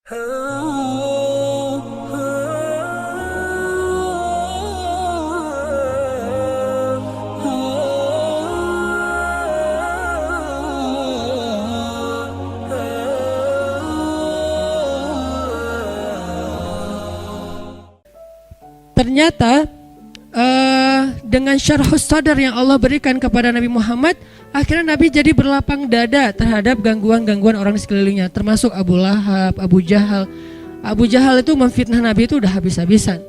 Ternyata dengan syarhus sadar yang Allah berikan kepada Nabi Muhammad, akhirnya Nabi jadi berlapang dada terhadap gangguan-gangguan orang di sekelilingnya, termasuk Abu Lahab, Abu Jahal. Abu Jahal itu memfitnah Nabi itu udah habis-habisan.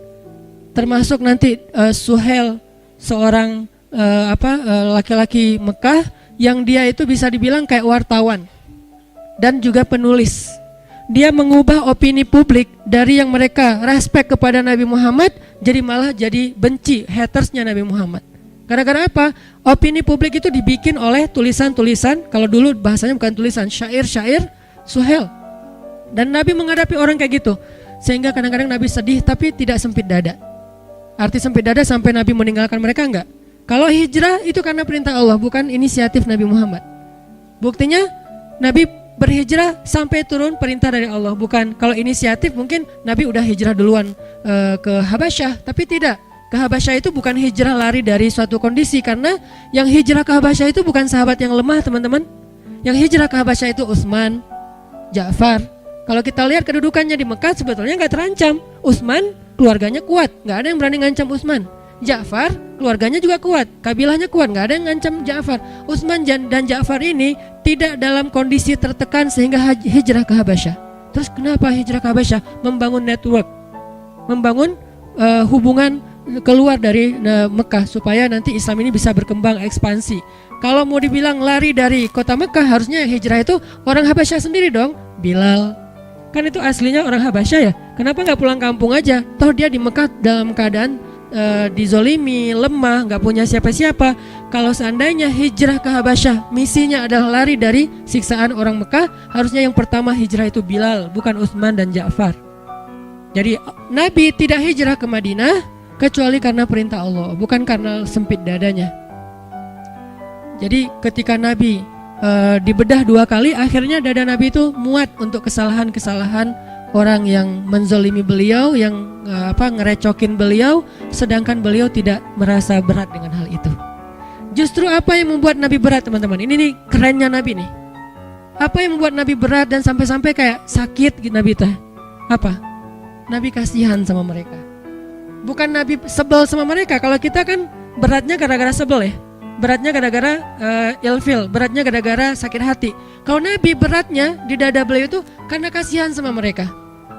Termasuk nanti Suhail, seorang laki-laki Mekah yang dia itu bisa dibilang kayak wartawan dan juga penulis. Dia mengubah opini publik dari yang mereka respect kepada Nabi Muhammad jadi malah jadi benci, hatersnya Nabi Muhammad. Gara-gara apa? Opini publik itu dibikin oleh tulisan-tulisan, kalau dulu bahasanya bukan tulisan, syair-syair Suhail. Dan Nabi menghadapi orang kayak gitu, sehingga kadang-kadang Nabi sedih tapi tidak sempit dada. Arti sempit dada sampai Nabi meninggalkan mereka enggak. Kalau hijrah itu karena perintah Allah, bukan inisiatif Nabi Muhammad. Buktinya Nabi berhijrah sampai turun perintah dari Allah, bukan. Kalau inisiatif mungkin Nabi udah hijrah duluan ke Habasyah, tapi tidak. Ke Habasyah itu bukan hijrah lari dari suatu kondisi, karena yang hijrah ke Habasyah itu bukan sahabat yang lemah, teman-teman. Yang hijrah ke Habasyah itu Utsman, Ja'far. Kalau kita lihat kedudukannya di Mekah sebetulnya nggak terancam. Utsman keluarganya kuat, nggak ada yang berani ngancam Utsman. Ja'far keluarganya juga kuat, kabilahnya kuat, nggak ada yang ngancam Ja'far. Utsman dan Ja'far ini tidak dalam kondisi tertekan sehingga hijrah ke Habasyah. Terus kenapa hijrah ke Habasyah? Membangun network, membangun hubungan keluar dari Mekah supaya nanti Islam ini bisa berkembang, ekspansi. Kalau mau dibilang lari dari kota Mekah, harusnya hijrah itu orang Habasyah sendiri dong. Bilal kan itu aslinya orang Habasyah ya, kenapa nggak pulang kampung aja? Toh dia di Mekah dalam keadaan dizolimi, lemah, nggak punya siapa-siapa. Kalau seandainya hijrah ke Habasyah misinya adalah lari dari siksaan orang Mekah, harusnya yang pertama hijrah itu Bilal, bukan Utsman dan Ja'far. Jadi Nabi tidak hijrah ke Madinah kecuali karena perintah Allah, bukan karena sempit dadanya. Jadi ketika Nabi dibedah 2 kali, akhirnya dada Nabi itu muat untuk kesalahan-kesalahan orang yang menzolimi beliau, yang ngerecokin beliau, sedangkan beliau tidak merasa berat dengan hal itu. Justru apa yang membuat Nabi berat, teman-teman? Ini nih kerennya Nabi nih. Apa yang membuat Nabi berat dan sampai-sampai kayak sakit gitu Nabi teh? Apa? Nabi kasihan sama mereka. Bukan Nabi sebel sama mereka. Kalau kita kan beratnya gara-gara sebel ya. Beratnya gara-gara ilfil, beratnya gara-gara sakit hati. Kalau Nabi beratnya di dada beliau itu karena kasihan sama mereka.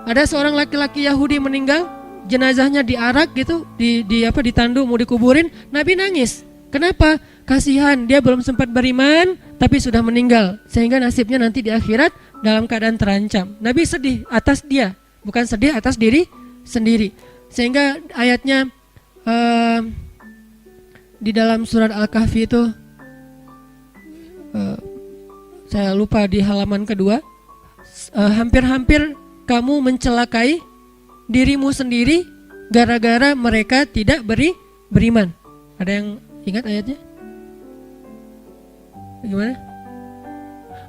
Ada seorang laki-laki Yahudi meninggal, jenazahnya diarak gitu, ditandu mau dikuburin, Nabi nangis. Kenapa? Kasihan, dia belum sempat beriman tapi sudah meninggal, sehingga nasibnya nanti di akhirat dalam keadaan terancam. Nabi sedih atas dia, bukan sedih atas diri sendiri. Sehingga ayatnya di dalam surat Al-Kahfi itu saya lupa di halaman kedua, hampir-hampir kamu mencelakai dirimu sendiri gara-gara mereka tidak beriman. Ada yang ingat ayatnya? Gimana?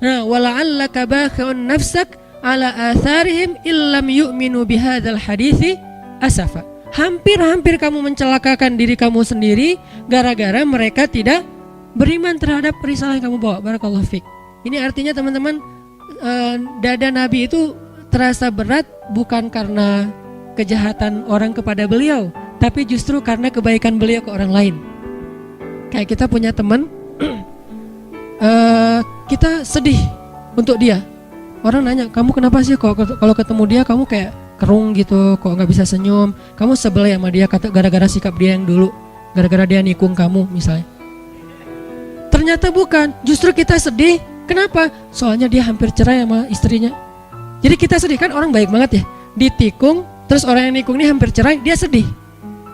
Nah, wala'allaka bakhi'un nafsak ala atharihim illam yu'minu bihadzal hadithi asafa. Hampir-hampir kamu mencelakakan diri kamu sendiri gara-gara mereka tidak beriman terhadap risalah yang kamu bawa. Barakallahu fiik. Ini artinya teman-teman, dada Nabi itu terasa berat bukan karena kejahatan orang kepada beliau, tapi justru karena kebaikan beliau ke orang lain. Kayak kita punya teman, kita sedih untuk dia. Orang nanya, kamu kenapa sih kok kalau ketemu dia kamu kayak kerung gitu, kok nggak bisa senyum? Kamu sebel ya sama dia gara-gara sikap dia yang dulu, gara-gara dia nikung kamu misalnya. Ternyata bukan, justru kita sedih. Kenapa? Soalnya dia hampir cerai sama istrinya. Jadi kita sedih, kan orang baik banget ya, ditikung, terus orang yang nikung ini hampir cerai, dia sedih.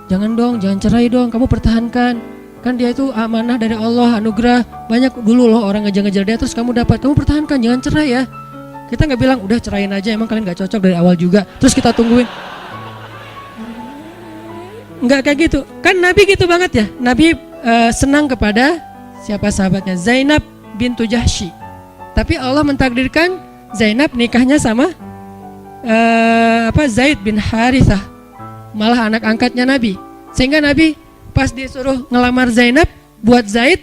Jangan dong, jangan cerai dong, kamu pertahankan. Kan dia itu amanah dari Allah, anugerah. Banyak dulu loh orang ngejar-ngejar dia, terus kamu dapat, kamu pertahankan, jangan cerai ya. Kita nggak bilang udah cerain aja, emang kalian nggak cocok dari awal juga, terus kita tungguin. Nggak kayak gitu. Kan Nabi gitu banget ya. Nabi senang kepada siapa sahabatnya? Zainab bintu Jahsy. Tapi Allah mentakdirkan Zainab nikahnya sama Zaid bin Harithah, malah anak angkatnya Nabi. Sehingga Nabi pas disuruh ngelamar Zainab buat Zaid,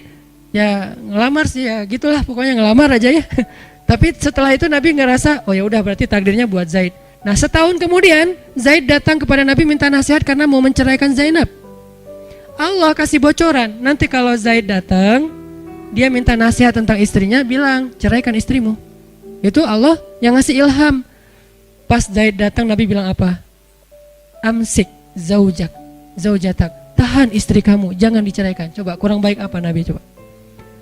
ya ngelamar sih ya gitulah, pokoknya ngelamar aja ya. Tapi setelah itu Nabi ngerasa, oh ya udah berarti takdirnya buat Zaid. Nah setahun kemudian Zaid datang kepada Nabi minta nasihat karena mau menceraikan Zainab. Allah kasih bocoran, nanti kalau Zaid datang, dia minta nasihat tentang istrinya, bilang ceraikan istrimu. Itu Allah yang ngasih ilham. Pas Zaid datang Nabi bilang apa? Amsik zaujatak, tahan istri kamu, jangan diceraikan. Coba kurang baik apa Nabi coba?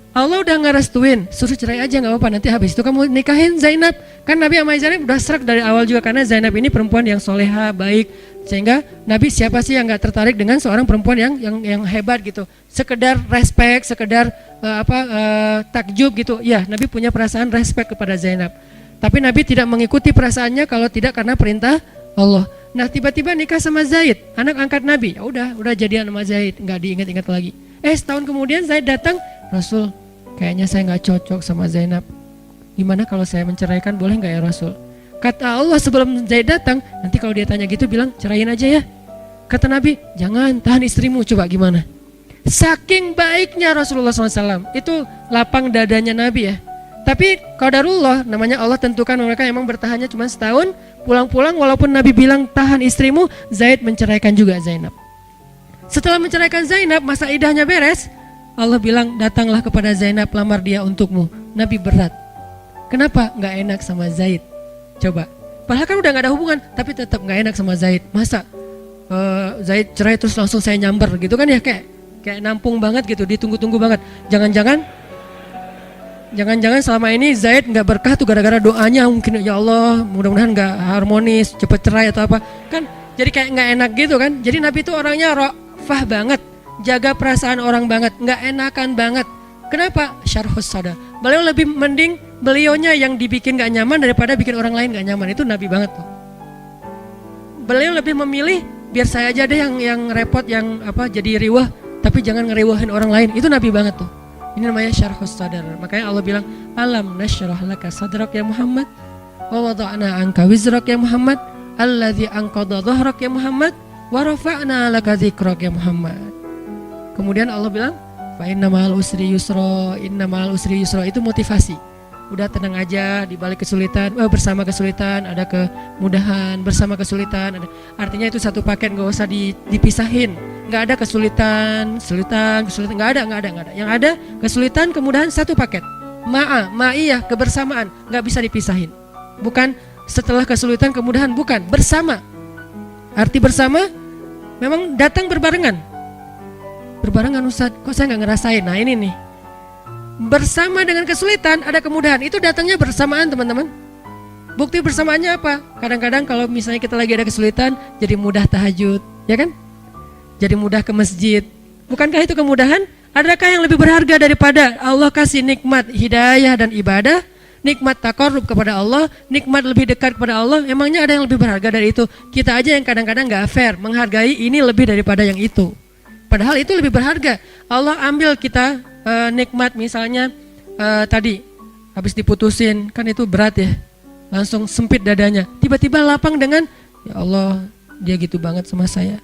Allah udah ngerestuin, suruh cerai aja nggak apa-apa, nanti habis itu kamu nikahin Zainab. Kan Nabi sama Zainab udah serak dari awal juga, karena Zainab ini perempuan yang soleha, baik. Sehingga Nabi siapa sih yang nggak tertarik dengan seorang perempuan yang hebat gitu, sekedar respect, sekedar takjub gitu. Ya Nabi punya perasaan respect kepada Zainab. Tapi Nabi tidak mengikuti perasaannya kalau tidak karena perintah Allah. Nah tiba-tiba nikah sama Zaid, anak angkat Nabi. Ya udah jadian sama Zaid, nggak diingat-ingat lagi. Setahun kemudian Zaid datang, Rasul, kayaknya saya nggak cocok sama Zainab. Gimana kalau saya menceraikan, boleh nggak ya Rasul? Kata Allah sebelum Zaid datang, nanti kalau dia tanya gitu bilang ceraiin aja ya. Kata Nabi, jangan, tahan istrimu, coba gimana? Saking baiknya Rasulullah SAW, itu lapang dadanya Nabi ya. Tapi qadarullah, namanya Allah tentukan mereka emang bertahannya cuma setahun. Pulang-pulang walaupun Nabi bilang tahan istrimu, Zaid menceraikan juga Zainab. Setelah menceraikan Zainab, masa idahnya beres, Allah bilang datanglah kepada Zainab, lamar dia untukmu. Nabi berat. Kenapa? Gak enak sama Zaid. Coba. Padahal kan udah gak ada hubungan, tapi tetap gak enak sama Zaid. Masa Zaid cerai terus langsung saya nyamber gitu kan ya, kayak nampung banget gitu, ditunggu-tunggu banget. Jangan-jangan selama ini Zaid gak berkah tuh gara-gara doanya, mungkin ya Allah mudah-mudahan gak harmonis, cepet cerai atau apa. Kan jadi kayak gak enak gitu kan. Jadi Nabi itu orangnya ra'fah banget, jaga perasaan orang banget, gak enakan banget. Kenapa? Syarhus sadar. Beliau lebih mending beliaunya yang dibikin gak nyaman daripada bikin orang lain gak nyaman. Itu Nabi banget tuh. Beliau lebih memilih biar saya aja deh yang repot, yang jadi riwah, tapi jangan ngeriwahin orang lain. Itu Nabi banget tuh. Ini namanya syarhus sadar. Makanya Allah bilang, alam nasyrah laka sadrak ya Muhammad, wa wada'na anka wizrak ya Muhammad, alladzi anqadha dhahrak ya Muhammad, wa rafa'na laka dzikrak ya Muhammad. Kemudian Allah bilang, fa inna ma'al usri yusra, inna ma'al usri yusra. Itu motivasi. Udah tenang aja di balik kesulitan, bersama kesulitan ada kemudahan, bersama kesulitan ada. Artinya itu satu paket, gak usah dipisahin. Gak ada kesulitan, gak ada. Yang ada kesulitan, kemudahan, satu paket. Ma'iyah, kebersamaan, gak bisa dipisahin. Bukan setelah kesulitan, kemudahan, bukan, bersama. Arti bersama memang datang berbarengan. Berbarengan Ustaz, kok saya gak ngerasain? Nah ini nih, bersama dengan kesulitan ada kemudahan, itu datangnya bersamaan teman-teman. Bukti bersamaannya apa? Kadang-kadang kalau misalnya kita lagi ada kesulitan, jadi mudah tahajud, ya kan? Jadi mudah ke masjid. Bukankah itu kemudahan? Adakah yang lebih berharga daripada Allah kasih nikmat hidayah dan ibadah, nikmat taqarrub kepada Allah, nikmat lebih dekat kepada Allah? Emangnya ada yang lebih berharga dari itu? Kita aja yang kadang-kadang gak fair, menghargai ini lebih daripada yang itu. Padahal itu lebih berharga. Allah ambil kita nikmat misalnya tadi habis diputusin, kan itu berat ya, langsung sempit dadanya. Tiba-tiba lapang dengan, ya Allah dia gitu banget sama saya.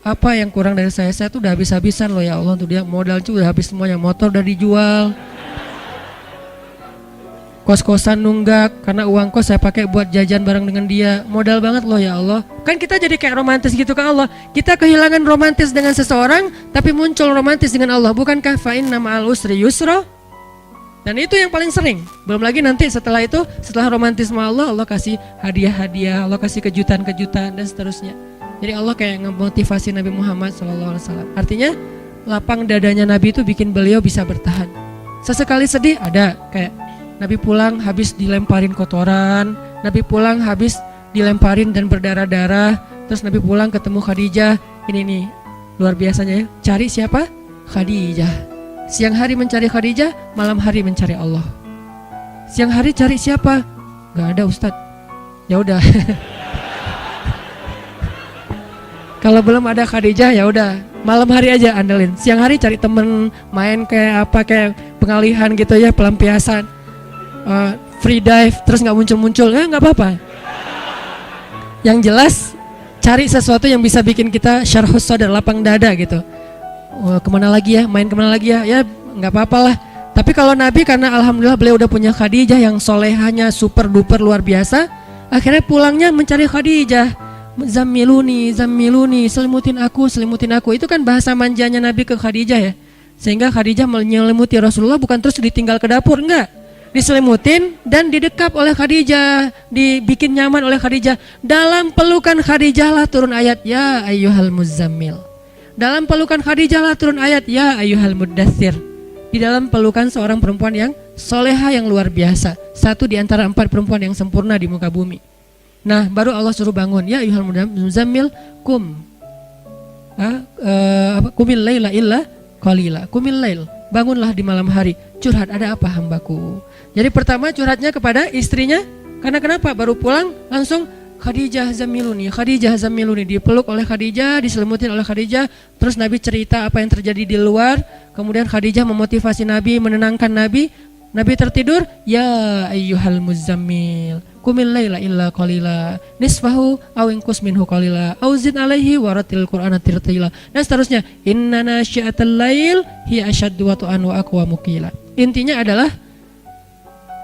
Apa yang kurang dari saya tuh udah habis-habisan loh ya Allah, tuh dia modal tuh udah habis semuanya, motor udah dijual, kos-kosan nunggak karena uang kos saya pakai buat jajan bareng dengan dia, modal banget loh ya Allah. Kan kita jadi kayak romantis gitu ke Allah. Kita kehilangan romantis dengan seseorang, tapi muncul romantis dengan Allah. Bukankah fa inna ma'al usri yusra? Dan itu yang paling sering. Belum lagi nanti setelah itu, setelah romantis sama Allah, Allah kasih hadiah-hadiah, Allah kasih kejutan-kejutan dan seterusnya. Jadi Allah kayak ngemotivasi Nabi Muhammad SAW. Artinya lapang dadanya Nabi itu bikin beliau bisa bertahan. Sesekali sedih ada, kayak Nabi pulang habis dilemparin kotoran, Nabi pulang habis dilemparin dan berdarah-darah, terus Nabi pulang ketemu Khadijah. Ini nih luar biasanya ya, cari siapa? Khadijah. Siang hari mencari Khadijah, malam hari mencari Allah. Siang hari cari siapa? Gak ada Ustadz. Ya udah. Kalau belum ada Khadijah ya udah, malam hari aja andelin. Siang hari cari temen, main kayak pengalihan gitu ya, pelampiasan. Free dive terus nggak muncul-muncul, nggak apa-apa. Yang jelas cari sesuatu yang bisa bikin kita syarhus sadar, lapang dada gitu. Kemana lagi ya, main kemana lagi ya, ya nggak apa-apa lah. Tapi kalau Nabi, karena alhamdulillah beliau udah punya Khadijah yang solehanya super duper luar biasa, akhirnya pulangnya mencari Khadijah. Zammiluni, zammiluni, selimutin aku. Itu kan bahasa manjanya Nabi ke Khadijah ya. Sehingga Khadijah menyelimuti Rasulullah, bukan terus ditinggal ke dapur, enggak. Diselimutin dan didekap oleh Khadijah, dibikin nyaman oleh Khadijah. Dalam pelukan Khadijah lah turun ayat ya ayyuhal muzammil. Dalam pelukan Khadijah lah turun ayat ya ayyuhal muddatsir. Di dalam pelukan seorang perempuan yang soleha yang luar biasa, satu di antara 4 perempuan yang sempurna di muka bumi. Nah, baru Allah suruh bangun ya ayyuhal muzammil kumil laila illa qalila. Kumil lail, bangunlah di malam hari. Curhat, ada apa hambaku? Jadi pertama curhatnya kepada istrinya, karena kenapa? Baru pulang langsung Khadijah zammiluni, dipeluk oleh Khadijah, diselimutin oleh Khadijah. Terus Nabi cerita apa yang terjadi di luar. Kemudian Khadijah memotivasi Nabi, menenangkan Nabi. Nabi tertidur, ya ayyuhal muzammil, qumil laila illa qalila, nisfahu aw inqus minhu qalila, aw zid alaihi waratil qur'ana tartila. Dan seterusnya, inna nasyi'atal lail hiya asyaddu wat'an wa aqwamu qila. Intinya adalah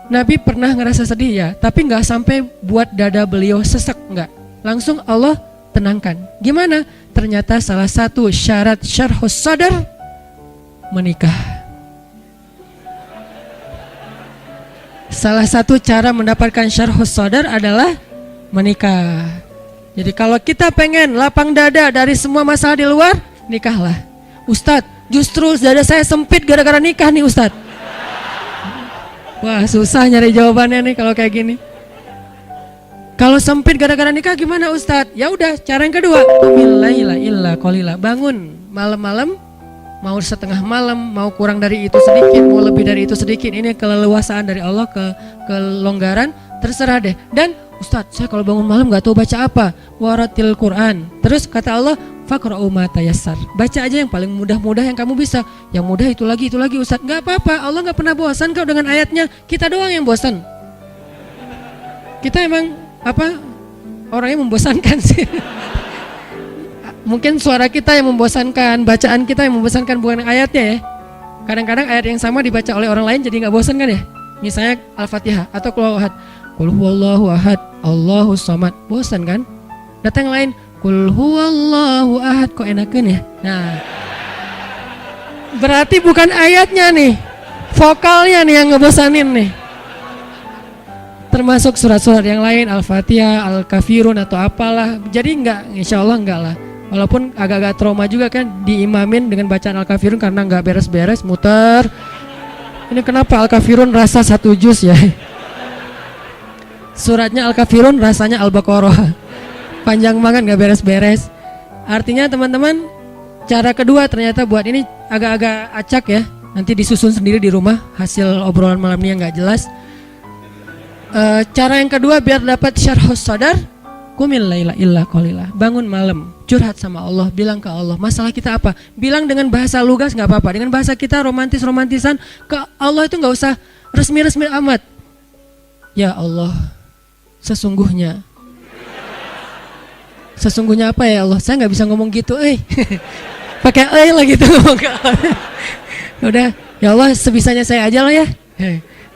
Nabi pernah ngerasa sedih ya, tapi nggak sampai buat dada beliau sesek, nggak. Langsung Allah tenangkan. Gimana? Ternyata salah satu syarat syarhus sadar menikah. Salah satu cara mendapatkan syarhus sadar adalah menikah. Jadi kalau kita pengen lapang dada dari semua masalah di luar, nikahlah. Ustadz, justru dada saya sempit gara-gara nikah nih Ustadz. Wah, susah nyari jawabannya nih kalau kayak gini. Kalau sempit gara-gara nikah gimana Ustadz? Ya udah, cara yang kedua, qumil laila illa qalila. Bangun malam-malam, mau setengah malam, mau kurang dari itu sedikit, mau lebih dari itu sedikit. Ini keleluasaan dari Allah, kelonggaran, terserah deh. Dan Ustadz, saya kalau bangun malam gak tahu baca apa. Waratil Quran. Terus kata Allah, faqra'u ma tayassar. Baca aja yang paling mudah-mudah yang kamu bisa. Yang mudah itu lagi Ustadz. Gak apa-apa, Allah gak pernah bosan kau dengan ayatnya. Kita doang yang bosan. Kita emang orangnya membosankan sih. Mungkin suara kita yang membosankan, bacaan kita yang membosankan, bukan ayatnya ya. Kadang-kadang ayat yang sama dibaca oleh orang lain jadi gak bosan kan ya. Misalnya Al-Fatihah atau Qul huwallahu ahad, Qul huwallahu ahad, Allahus samad. Bosan kan? Datang yang lain, Qul huwallahu ahad, kok enakan ya? Nah, berarti bukan ayatnya nih, vokalnya nih yang ngebosanin nih. Termasuk surat-surat yang lain, Al-Fatihah, Al-Kafirun atau apalah. Jadi insya Allah enggak lah. Walaupun agak-agak trauma juga kan diimamin dengan bacaan Al-Kafirun karena enggak beres-beres, muter. Ini kenapa Al-Kafirun rasa 1 juz ya? Suratnya Al-Kafirun rasanya Al-Baqarah. Panjang banget gak beres-beres. Artinya teman-teman, cara kedua ternyata buat ini agak-agak acak ya. Nanti disusun sendiri di rumah hasil obrolan malam ini yang gak jelas. Cara yang kedua biar dapat syarhus sadar, qumil laila illa qalila. Bangun malam, curhat sama Allah, bilang ke Allah masalah kita apa. Bilang dengan bahasa lugas gak apa-apa. Dengan bahasa kita romantisan ke Allah itu gak usah resmi-resmi amat. Ya Allah, sesungguhnya apa ya Allah? Saya nggak bisa ngomong gitu, pakai lah gitu ngomong ke Allah. Udah, ya Allah sebisanya saya aja lah ya.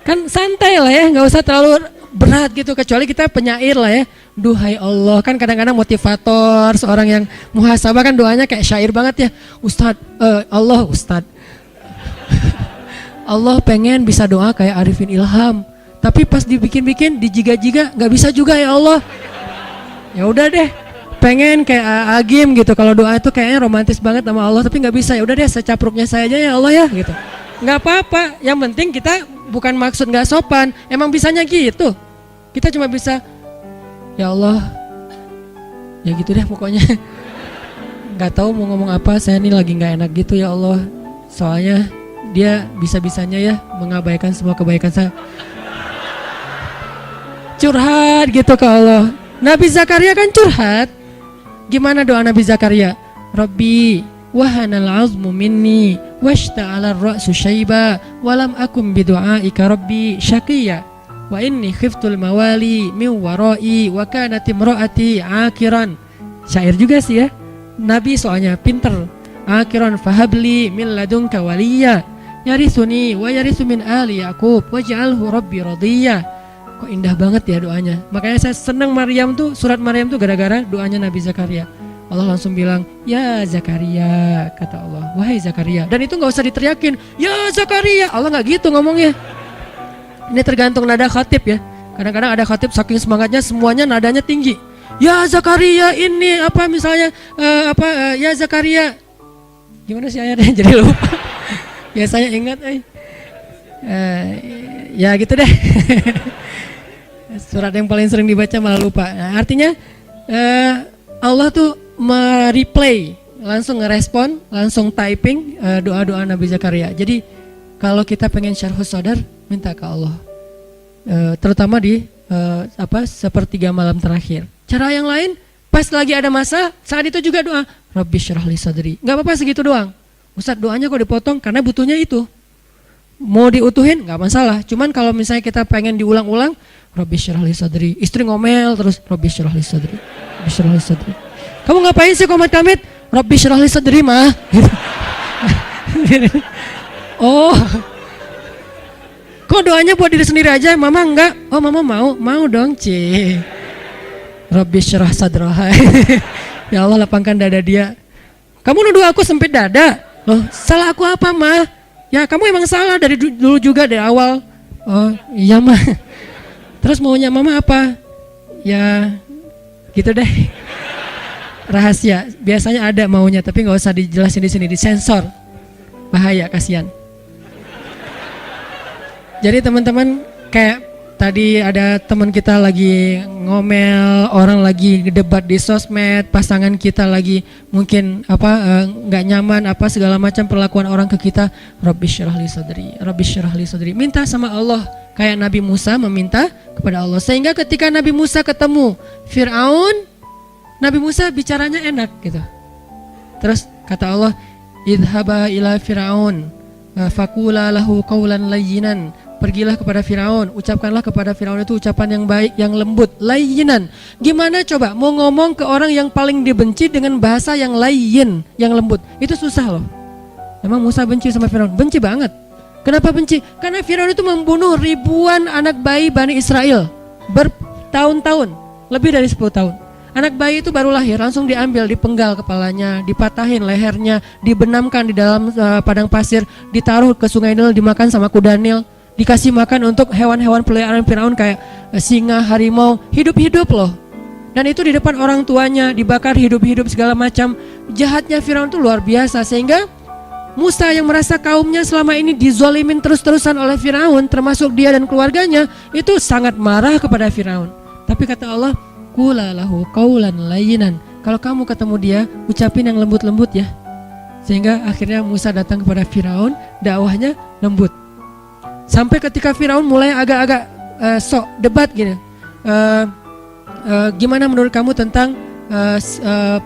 Kan santai lah ya, nggak usah terlalu berat gitu. Kecuali kita penyair lah ya. Duhai Allah, kan kadang-kadang motivator, seorang yang muhasabah kan doanya kayak syair banget ya. Ustadz, Allah pengen bisa doa kayak Arifin Ilham. Tapi pas dibikin-bikin, dijiga-jiga, nggak bisa juga ya Allah. Ya udah deh, pengen kayak Agim gitu. Kalau doa itu kayaknya romantis banget sama Allah, tapi nggak bisa. Ya udah deh, secapruknya saya aja ya Allah ya, gitu. Nggak apa-apa. Yang penting kita bukan maksud nggak sopan. Emang bisanya gitu. Kita cuma bisa, ya Allah, ya gitu deh pokoknya. Nggak tahu mau ngomong apa. Saya nih lagi nggak enak gitu ya Allah. Soalnya dia bisa-bisanya ya mengabaikan semua kebaikan saya. Curhat gitu ke Allah. Nabi Zakaria kan curhat. Gimana doa Nabi Zakaria? Rabbi wahanal azmu minni washta'ala ar-ra'su syaiba walam akum bidu'aika rabbi syaqiyya. wa inni khiftul mawali min warai wa kanat imraati akiran. Syair juga sih ya. Nabi soalnya pinter. Akiran fahabli min ladunka waliya yarithuni wa yarithu min ali Yaqub waj'alhu rabbi radiyya. Kok indah banget ya doanya. Makanya saya senang Maryam tuh, surat Maryam tuh gara-gara doanya Nabi Zakaria. Allah langsung bilang, ya Zakaria, kata Allah, wahai Zakaria. Dan itu gak usah diteriakin, ya Zakaria. Allah gak gitu ngomongnya. Ini tergantung nada khatib ya. Kadang-kadang ada khatib saking semangatnya semuanya nadanya tinggi. Ya Zakaria ini apa misalnya ya Zakaria. Gimana sih ayatnya? Jadi lupa. Ya saya ingat ya gitu deh. Surat yang paling sering dibaca malah lupa. Nah, artinya Allah tuh mereplay, langsung ngerespon, langsung typing doa-doa Nabi Zakaria. Jadi kalau kita pengen syarhus sadar, minta ke Allah. Terutama di sepertiga malam terakhir. Cara yang lain, pas lagi ada masa, saat itu juga doa, Rabbi syrah li sadri. Gak apa-apa segitu doang. Ustaz doanya kok dipotong karena butuhnya itu. Mau diutuhin gak masalah. Cuman kalau misalnya kita pengen diulang-ulang, Rabbi syrah li sadri. Istri ngomel terus, Rabbi syrah li sadri. Rabbi syrah li sadri. Kamu ngapain sih komat kamit? Rabbi syrah li sadri mah. Oh. Kok doanya buat diri sendiri aja? Mama enggak? Oh mama mau? Mau dong Ci. Rabbi syrah sadraha. Ya Allah lapangkan dada dia. Kamu nuduh aku sempit dada? Loh salah aku apa mah? Ya kamu emang salah dari dulu juga dari awal. Oh iya mah. Terus maunya mama apa? Ya gitu deh. Rahasia, biasanya ada maunya tapi nggak usah dijelasin di sini, disensor, bahaya, kasihan. Jadi teman-teman kayak tadi ada teman kita lagi ngomel, orang lagi debat di sosmed, pasangan kita lagi mungkin nggak nyaman segala macam perlakuan orang ke kita. Rabbi syrah li sadri, Rabbi syrah li sadri. Minta sama Allah kayak Nabi Musa meminta kepada Allah. Sehingga ketika Nabi Musa ketemu Fir'aun, Nabi Musa bicaranya enak gitu. Terus kata Allah, idhaba ila Fir'aun faqula lahu qawlan layyinan. Pergilah kepada Firaun, ucapkanlah kepada Firaun itu ucapan yang baik, yang lembut, layyinan. Gimana coba mau ngomong ke orang yang paling dibenci dengan bahasa yang layyin, yang lembut? Itu susah loh. Memang Musa benci sama Firaun? Benci banget. Kenapa benci? Karena Firaun itu membunuh ribuan anak bayi Bani Israel bertahun-tahun, lebih dari 10 tahun. Anak bayi itu baru lahir, langsung diambil, dipenggal kepalanya, dipatahin lehernya, dibenamkan di dalam padang pasir, ditaruh ke sungai Nil, dimakan sama kuda Nil, dikasih makan untuk hewan-hewan peliharaan Firaun kayak singa, harimau, hidup-hidup loh. Dan itu di depan orang tuanya, dibakar hidup-hidup segala macam. Jahatnya Firaun itu luar biasa, sehingga Musa yang merasa kaumnya selama ini dizolimin terus-terusan oleh Firaun, termasuk dia dan keluarganya, itu sangat marah kepada Firaun. Tapi kata Allah, qula lahu qawlan layyinan. Kalau kamu ketemu dia, ucapin yang lembut-lembut ya. Sehingga akhirnya Musa datang kepada Firaun, dakwahnya lembut. Sampai ketika Firaun mulai agak-agak sok debat gini. Gimana menurut kamu tentang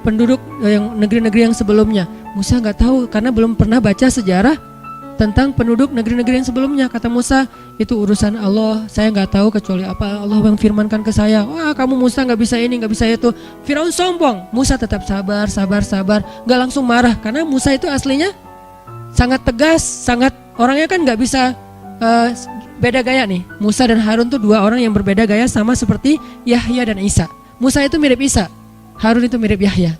penduduk yang negeri-negeri yang sebelumnya? Musa nggak tahu karena belum pernah baca sejarah tentang penduduk negeri-negeri yang sebelumnya. Kata Musa, itu urusan Allah, saya nggak tahu kecuali apa Allah yang firmankan ke saya. Wah kamu Musa nggak bisa ini, nggak bisa itu. Firaun sombong. Musa tetap sabar, nggak langsung marah karena Musa itu aslinya sangat tegas, sangat orangnya kan nggak bisa beda gaya nih. Musa dan Harun tuh dua orang yang berbeda gaya, sama seperti Yahya dan Isa. Musa itu mirip Isa, Harun itu mirip Yahya.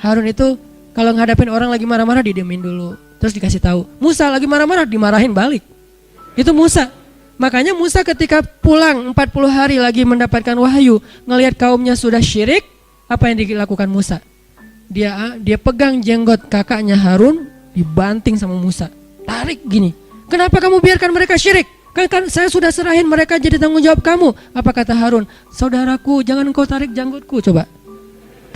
Harun itu kalau ngadapin orang lagi marah-marah didiemin dulu, terus dikasih tahu. Musa lagi marah-marah dimarahin balik. Itu Musa. Makanya Musa ketika pulang 40 hari lagi mendapatkan wahyu, ngelihat kaumnya sudah syirik, apa yang dilakukan Musa? Dia pegang jenggot kakaknya Harun, dibanting sama Musa. Tarik gini. Kenapa kamu biarkan mereka syirik? Kan saya sudah serahin mereka jadi tanggung jawab kamu. Apa kata Harun? Saudaraku, jangan kau tarik jenggotku, coba.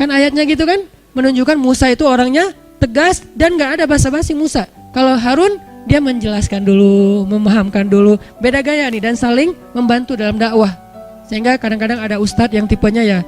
Kan ayatnya gitu kan? Menunjukkan Musa itu orangnya tegas dan gak ada basa-basi Musa. Kalau Harun, dia menjelaskan dulu, memahamkan dulu. Beda gaya nih dan saling membantu dalam dakwah. Sehingga kadang-kadang ada ustadz yang tipenya ya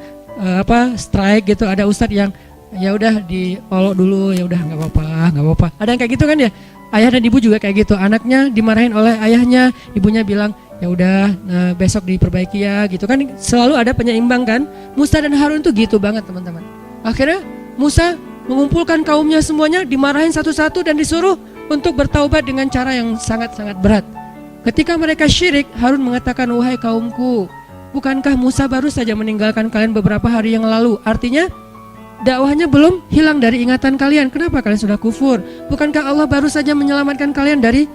strike gitu. Ada ustadz yang ya udah diolok dulu, ya udah nggak apa-apa. Ada yang kayak gitu kan ya. Ayah dan ibu juga kayak gitu. Anaknya dimarahin oleh ayahnya, ibunya bilang, Ya udah, nah besok diperbaiki ya gitu kan, selalu ada penyeimbang kan. Musa dan Harun tuh gitu banget teman-teman. Akhirnya Musa mengumpulkan kaumnya semuanya, dimarahin satu-satu dan disuruh untuk bertaubat dengan cara yang sangat-sangat berat. Ketika mereka syirik, Harun mengatakan, wahai kaumku, bukankah Musa baru saja meninggalkan kalian beberapa hari yang lalu? Artinya dakwahnya belum hilang dari ingatan kalian. Kenapa kalian sudah kufur? Bukankah Allah baru saja menyelamatkan kalian dari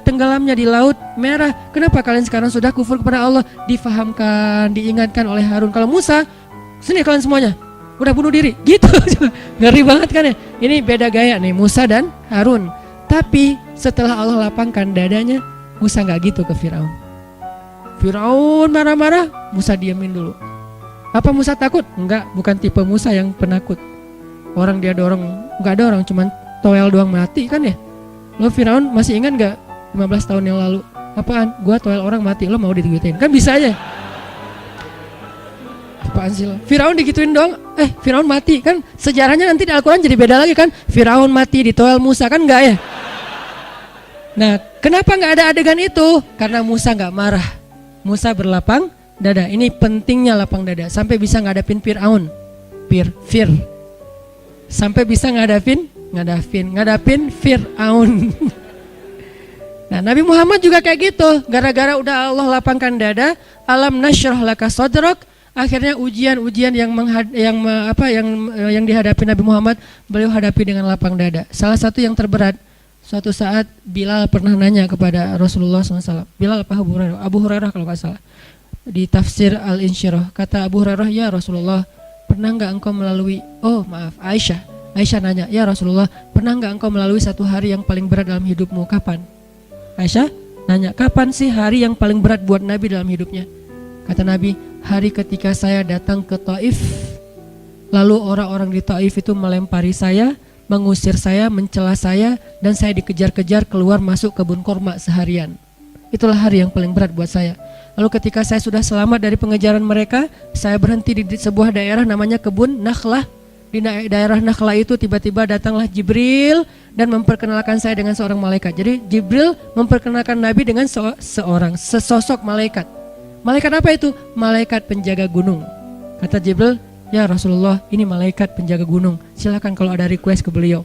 tenggelamnya di Laut Merah? Kenapa kalian sekarang sudah kufur kepada Allah? Difahamkan, diingatkan oleh Harun. Kalau Musa, sini kalian semuanya, udah bunuh diri, gitu. Ngeri banget kan ya. Ini beda gaya nih Musa dan Harun. Tapi setelah Allah lapangkan dadanya, Musa gak gitu ke Firaun. Firaun marah-marah, Musa diamin dulu. Apa Musa takut? Enggak, bukan tipe Musa yang penakut. Orang dia dorong, gak ada orang, cuman toel doang mati kan ya. Lo Firaun masih ingat gak 15 tahun yang lalu? Apaan? Gua toel orang mati, lo mau digituin? Kan bisa aja. Apaan sih lo? Firaun digituin doang, Firaun mati kan. Sejarahnya nanti di Al-Quran jadi beda lagi kan. Firaun mati di toel Musa, kan enggak ya? Nah, kenapa nggak ada adegan itu? Karena Musa nggak marah. Musa berlapang dada. Ini pentingnya lapang dada. Sampai bisa ngadapin Fir'aun. Fir. Sampai bisa ngadapin Fir'aun. Nah, Nabi Muhammad juga kayak gitu. Gara-gara udah Allah lapangkan dada, alam nasyrah laka sadrak. Akhirnya ujian-ujian yang dihadapi Nabi Muhammad, beliau hadapi dengan lapang dada. Salah satu yang terberat, suatu saat Bilal pernah nanya kepada Rasulullah SAW. Bilal apa Abu Hurairah? Abu Hurairah kalau nggak salah. Di tafsir Al-Insyirah, kata Abu Hurairah, ya Rasulullah, pernah nggak engkau melalui, Aisyah nanya, ya Rasulullah, pernah nggak engkau melalui satu hari yang paling berat dalam hidupmu? Kapan? Aisyah nanya, kapan sih hari yang paling berat buat Nabi dalam hidupnya? Kata Nabi, hari ketika saya datang ke Taif, lalu orang-orang di Taif itu melempari saya, mengusir saya, mencela saya, dan saya dikejar-kejar keluar masuk kebun kurma seharian. Itulah hari yang paling berat buat saya. Lalu ketika saya sudah selamat dari pengejaran mereka, saya berhenti di sebuah daerah namanya kebun Nakhlah. Di daerah Nakhlah itu tiba-tiba datanglah Jibril dan memperkenalkan saya dengan seorang malaikat. Jadi Jibril memperkenalkan Nabi dengan sesosok malaikat. Malaikat apa itu? Malaikat penjaga gunung. Kata Jibril, ya Rasulullah, ini malaikat penjaga gunung. Silakan kalau ada request ke beliau.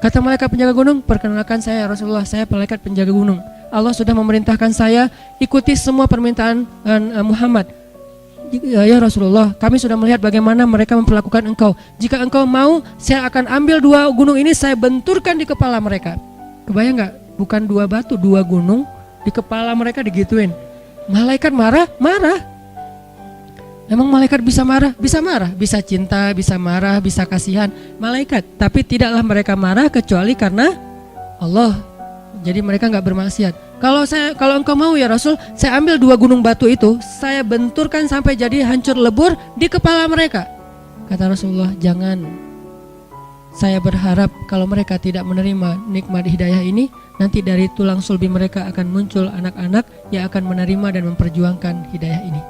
Kata malaikat penjaga gunung, perkenalkan saya Rasulullah, saya malaikat penjaga gunung. Allah sudah memerintahkan saya ikuti semua permintaan Muhammad. Ya Rasulullah, kami sudah melihat bagaimana mereka memperlakukan engkau. Jika engkau mau, saya akan ambil 2 gunung ini, saya benturkan di kepala mereka. Kebayang gak? Bukan 2 batu, 2 gunung di kepala mereka digituin. Malaikat marah. Emang malaikat bisa marah? Bisa marah, bisa cinta, bisa marah, bisa kasihan. Malaikat, tapi tidaklah mereka marah kecuali karena Allah. Jadi mereka nggak bermaksiat. Kalau engkau mau ya Rasul, saya ambil 2 gunung batu itu, saya benturkan sampai jadi hancur lebur di kepala mereka. Kata Rasulullah, jangan. Saya berharap kalau mereka tidak menerima nikmat hidayah ini, nanti dari tulang sulbi mereka akan muncul anak-anak yang akan menerima dan memperjuangkan hidayah ini.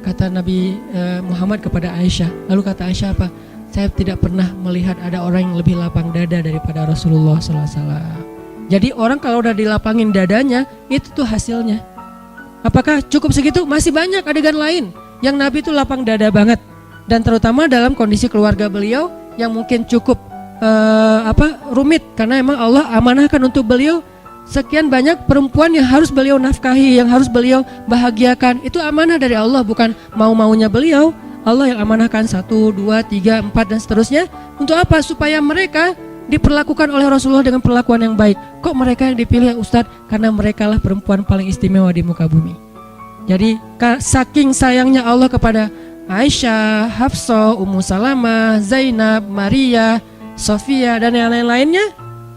Kata Nabi Muhammad kepada Aisyah. Lalu kata Aisyah apa? Saya tidak pernah melihat ada orang yang lebih lapang dada daripada Rasulullah SAW. Jadi orang kalau udah dilapangin dadanya, itu tuh hasilnya. Apakah cukup segitu? Masih banyak adegan lain yang Nabi itu lapang dada banget. Dan terutama dalam kondisi keluarga beliau yang mungkin cukup rumit. Karena emang Allah amanahkan untuk beliau sekian banyak perempuan yang harus beliau nafkahi, yang harus beliau bahagiakan. Itu amanah dari Allah, bukan mau-maunya beliau. Allah yang amanahkan 1, 2, 3, 4 dan seterusnya. Untuk apa? Supaya mereka diperlakukan oleh Rasulullah dengan perlakuan yang baik. Kok mereka yang dipilih ya Ustadz? Karena mereka lah perempuan paling istimewa di muka bumi. Jadi saking sayangnya Allah kepada Aisyah, Hafsah, Ummu Salamah, Zainab, Maria, Sofia dan yang lain-lainnya,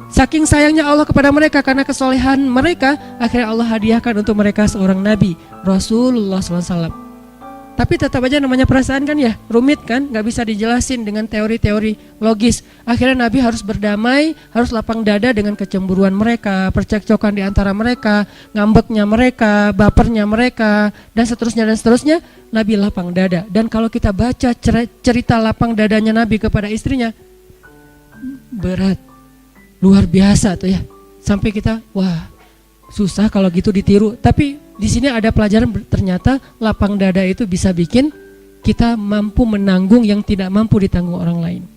saking sayangnya Allah kepada mereka karena kesolehan mereka, akhirnya Allah hadiahkan untuk mereka seorang Nabi, Rasulullah SAW. Tapi tetap aja namanya perasaan kan ya, rumit kan, gak bisa dijelasin dengan teori-teori logis. Akhirnya Nabi harus berdamai, harus lapang dada dengan kecemburuan mereka, percekcokan di antara mereka, ngambeknya mereka, bapernya mereka, dan seterusnya. Nabi lapang dada. Dan kalau kita baca cerita lapang dadanya Nabi kepada istrinya, berat, luar biasa tuh ya. Sampai kita, wah, susah kalau gitu ditiru. Tapi di sini ada pelajaran, ternyata lapang dada itu bisa bikin kita mampu menanggung yang tidak mampu ditanggung orang lain.